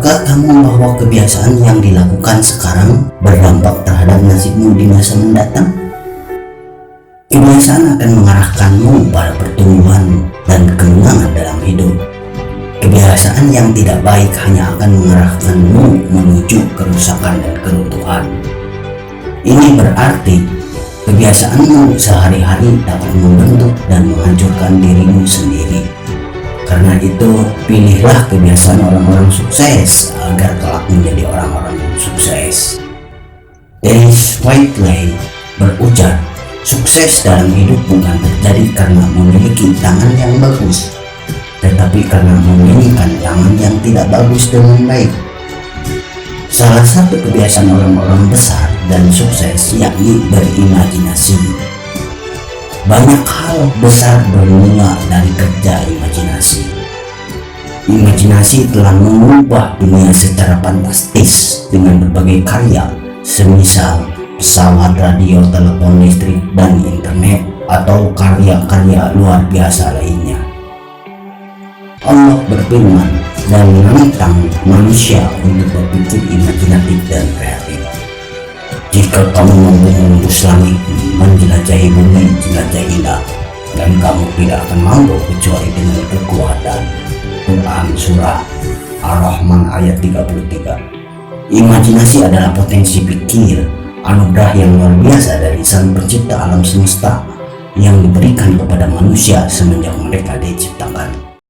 Tahukah kamu bahwa kebiasaan yang dilakukan sekarang berdampak terhadap nasibmu di masa mendatang? Kebiasaan akan mengarahkanmu pada pertumbuhan dan kemenangan dalam hidup. Kebiasaan yang tidak baik hanya akan mengarahkanmu menuju kerusakan dan keruntuhan. Ini berarti kebiasaanmu sehari-hari dapat membentuk dan menghancurkan dirimu sendiri. Karena itu, pilihlah kebiasaan orang-orang sukses agar kelak menjadi orang-orang yang sukses. Dennis Whiteley berujar, sukses dalam hidup bukan terjadi karena memiliki tangan yang bagus, tetapi karena memainkan tangan yang tidak bagus dengan baik. Salah satu kebiasaan orang-orang besar dan sukses yakni berimajinasi. Banyak hal besar bermula dari kerja imajinasi. Imajinasi telah mengubah dunia secara fantastis dengan berbagai karya, semisal pesawat, radio, telepon listrik, dan internet, atau karya-karya luar biasa lainnya. Allah berfirman dan menantang manusia untuk berpikir imajinatif dan kreatif. Jika kamu mampu menembus langit, menjelajahi bumi, jelajahilah, dan kamu tidak akan mampu kecuali dengan kekuatan. Quran Surah Ar-Rahman ayat 33. Imajinasi adalah potensi pikir, anugerah yang luar biasa dari Sang Pencipta alam semesta yang diberikan kepada manusia semenjak mereka diciptakan.